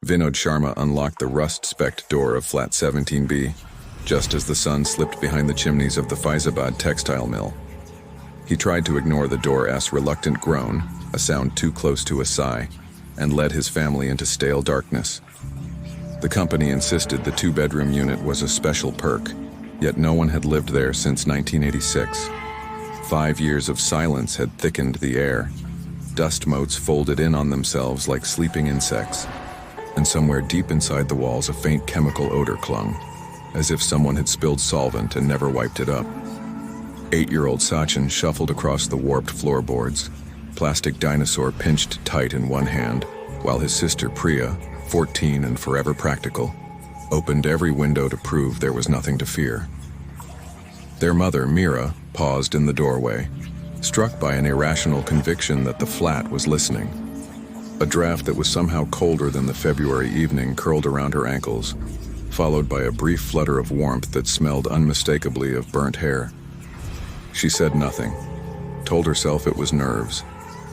Vinod Sharma unlocked the rust-specked door of flat 17B, just as the sun slipped behind the chimneys of the Faizabad textile mill. He tried to ignore the door-ass reluctant groan, a sound too close to a sigh, and led his family into stale darkness. The company insisted the two-bedroom unit was a special perk, yet no one had lived there since 1986. 5 years of silence had thickened the air. Dust motes folded in on themselves like sleeping insects, and somewhere deep inside the walls a faint chemical odor clung, as if someone had spilled solvent and never wiped it up. 8-year-old Sachin shuffled across the warped floorboards, plastic dinosaur pinched tight in one hand, while his sister Priya, 14 and forever practical, opened every window to prove there was nothing to fear. Their mother, Meera, paused in the doorway, struck by an irrational conviction that the flat was listening. A draft that was somehow colder than the February evening curled around her ankles, followed by a brief flutter of warmth that smelled unmistakably of burnt hair. She said nothing, told herself it was nerves,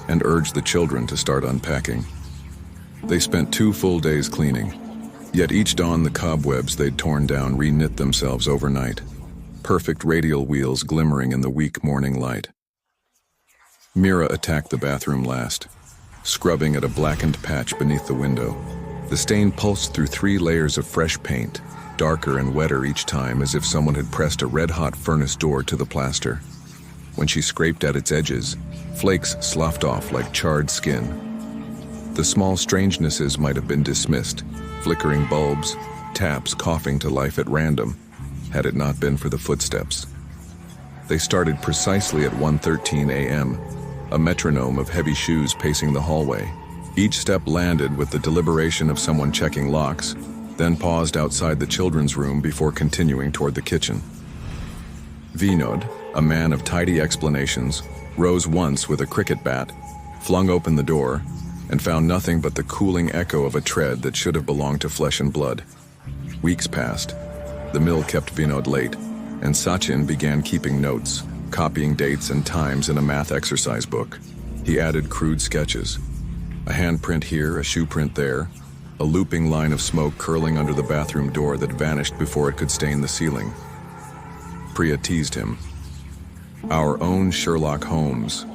and urged the children to start unpacking. They spent 2 full days cleaning, yet each dawn the cobwebs they'd torn down reknit themselves overnight, perfect radial wheels glimmering in the weak morning light. Meera attacked the bathroom last, scrubbing at a blackened patch beneath the window. The stain pulsed through 3 layers of fresh paint, darker and wetter each time, as if someone had pressed a red-hot furnace door to the plaster. When she scraped at its edges, flakes sloughed off like charred skin. The small strangenesses might have been dismissed, flickering bulbs, taps coughing to life at random, had it not been for the footsteps. They started precisely at 1:13 a.m., a metronome of heavy shoes pacing the hallway. Each step landed with the deliberation of someone checking locks, then paused outside the children's room before continuing toward the kitchen. Vinod, a man of tidy explanations, rose once with a cricket bat, flung open the door, and found nothing but the cooling echo of a tread that should have belonged to flesh and blood. Weeks passed. The mill kept Vinod late, and Sachin began keeping notes, copying dates and times in a math exercise book. He added crude sketches. A handprint here, a shoe print there, a looping line of smoke curling under the bathroom door that vanished before it could stain the ceiling. Priya teased him. Our own Sherlock Holmes.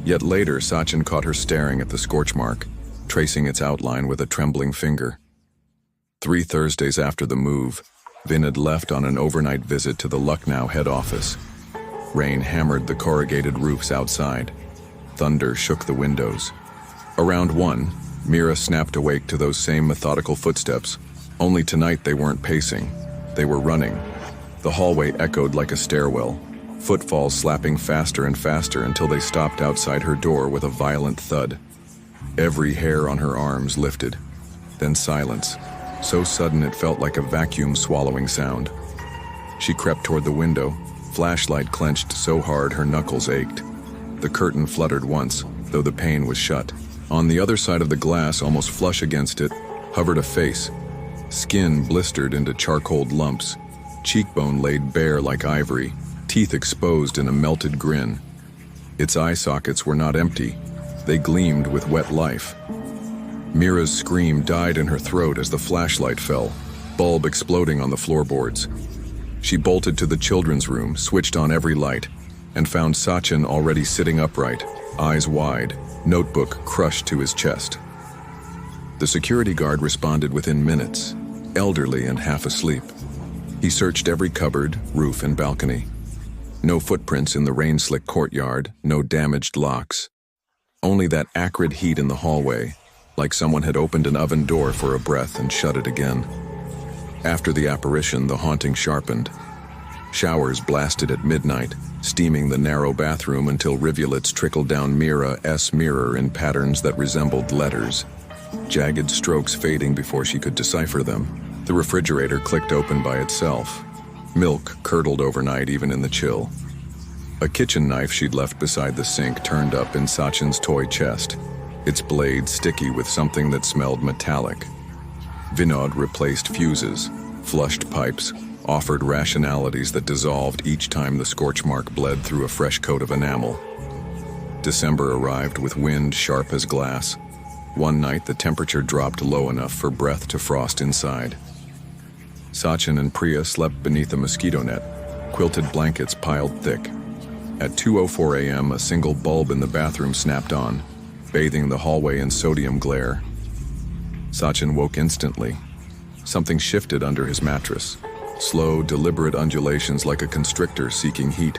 Yet later, Sachin caught her staring at the scorch mark, tracing its outline with a trembling finger. 3 Thursdays after the move, Vinod left on an overnight visit to the Lucknow head office. Rain hammered the corrugated roofs outside. Thunder shook the windows. Around 1, Meera snapped awake to those same methodical footsteps, only tonight they weren't pacing, they were running. The hallway echoed like a stairwell, footfalls slapping faster and faster until they stopped outside her door with a violent thud. Every hair on her arms lifted, then silence, so sudden it felt like a vacuum swallowing sound. She crept toward the window, flashlight clenched so hard her knuckles ached. The curtain fluttered once, though the pane was shut. On the other side of the glass, almost flush against it, hovered a face. Skin blistered into charcoaled lumps, cheekbone laid bare like ivory, teeth exposed in a melted grin. Its eye sockets were not empty, they gleamed with wet life. Meera's scream died in her throat as the flashlight fell, bulb exploding on the floorboards. She bolted to the children's room, switched on every light, and found Sachin already sitting upright, eyes wide, notebook crushed to his chest. The security guard responded within minutes, elderly and half asleep. He searched every cupboard, roof, and balcony. No footprints in the rain-slick courtyard, no damaged locks. Only that acrid heat in the hallway, like someone had opened an oven door for a breath and shut it again. After the apparition, the haunting sharpened. Showers blasted at midnight, steaming the narrow bathroom until rivulets trickled down Meera's mirror in patterns that resembled letters, jagged strokes fading before she could decipher them. The refrigerator clicked open by itself. Milk curdled overnight even in the chill. A kitchen knife she'd left beside the sink turned up in Sachin's toy chest, its blade sticky with something that smelled metallic. Vinod replaced fuses, flushed pipes, offered rationalities that dissolved each time the scorch mark bled through a fresh coat of enamel. December arrived with wind sharp as glass. One night, the temperature dropped low enough for breath to frost inside. Sachin and Priya slept beneath a mosquito net, quilted blankets piled thick. At 2:04 a.m., a single bulb in the bathroom snapped on, bathing the hallway in sodium glare. Sachin woke instantly. Something shifted under his mattress. Slow, deliberate undulations like a constrictor seeking heat.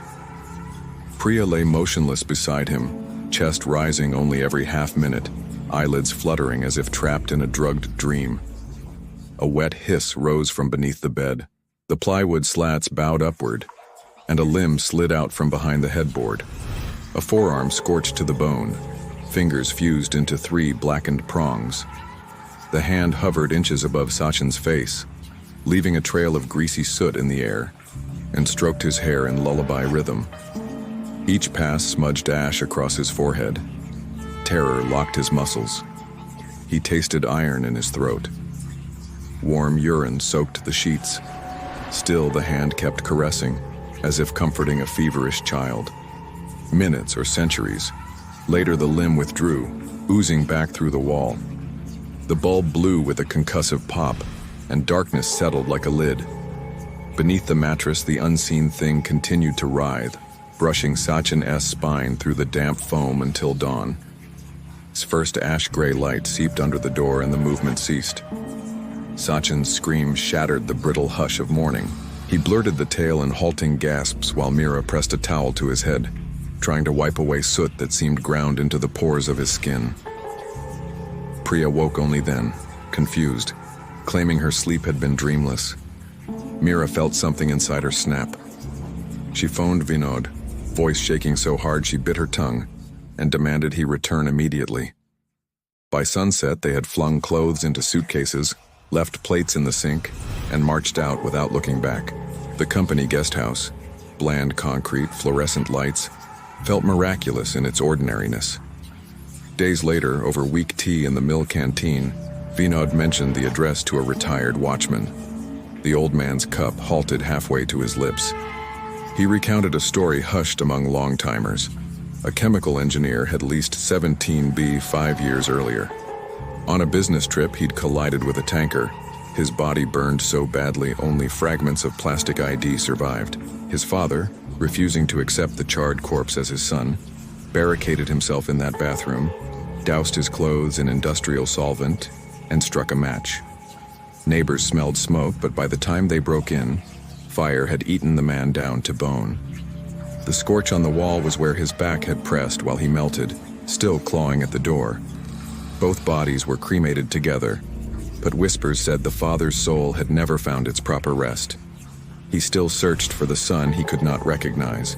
Priya lay motionless beside him, chest rising only every half-minute, eyelids fluttering as if trapped in a drugged dream. A wet hiss rose from beneath the bed. The plywood slats bowed upward, and a limb slid out from behind the headboard. A forearm scorched to the bone, fingers fused into 3 blackened prongs. The hand hovered inches above Sachin's face, leaving a trail of greasy soot in the air, and stroked his hair in lullaby rhythm. Each pass smudged ash across his forehead. Terror locked his muscles. He tasted iron in his throat. Warm urine soaked the sheets. Still, the hand kept caressing, as if comforting a feverish child. Minutes or centuries. Later, the limb withdrew, oozing back through the wall. The bulb blew with a concussive pop, and darkness settled like a lid. Beneath the mattress, the unseen thing continued to writhe, brushing Sachin's spine through the damp foam until dawn. Its first ash-gray light seeped under the door and the movement ceased. Sachin's scream shattered the brittle hush of morning. He blurted the tale in halting gasps while Mira pressed a towel to his head, trying to wipe away soot that seemed ground into the pores of his skin. Priya woke only then, confused, claiming her sleep had been dreamless. Mira felt something inside her snap. She phoned Vinod, voice shaking so hard she bit her tongue, and demanded he return immediately. By sunset, they had flung clothes into suitcases, left plates in the sink, and marched out without looking back. The company guest house, bland concrete, fluorescent lights, felt miraculous in its ordinariness. Days later, over weak tea in the mill canteen, Vinod mentioned the address to a retired watchman. The old man's cup halted halfway to his lips. He recounted a story hushed among long-timers. A chemical engineer had leased 17B 5 years earlier. On a business trip, he'd collided with a tanker. His body burned so badly only fragments of plastic ID survived. His father, refusing to accept the charred corpse as his son, barricaded himself in that bathroom, doused his clothes in industrial solvent, and struck a match. Neighbors smelled smoke, but by the time they broke in, fire had eaten the man down to bone. The scorch on the wall was where his back had pressed while he melted, still clawing at the door. Both bodies were cremated together, but whispers said the father's soul had never found its proper rest. He still searched for the son he could not recognize.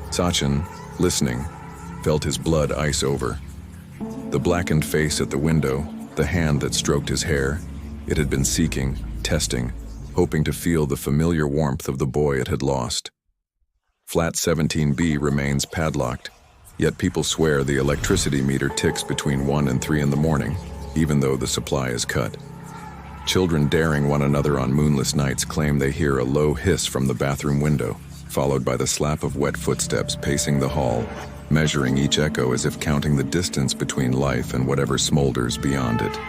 Sachin, listening, felt his blood ice over. The blackened face at the window, the hand that stroked his hair, it had been seeking, testing, hoping to feel the familiar warmth of the boy it had lost. Flat 17B remains padlocked, yet people swear the electricity meter ticks between 1 and 3 in the morning, even though the supply is cut. Children daring one another on moonless nights claim they hear a low hiss from the bathroom window, followed by the slap of wet footsteps pacing the hall, measuring each echo as if counting the distance between life and whatever smolders beyond it.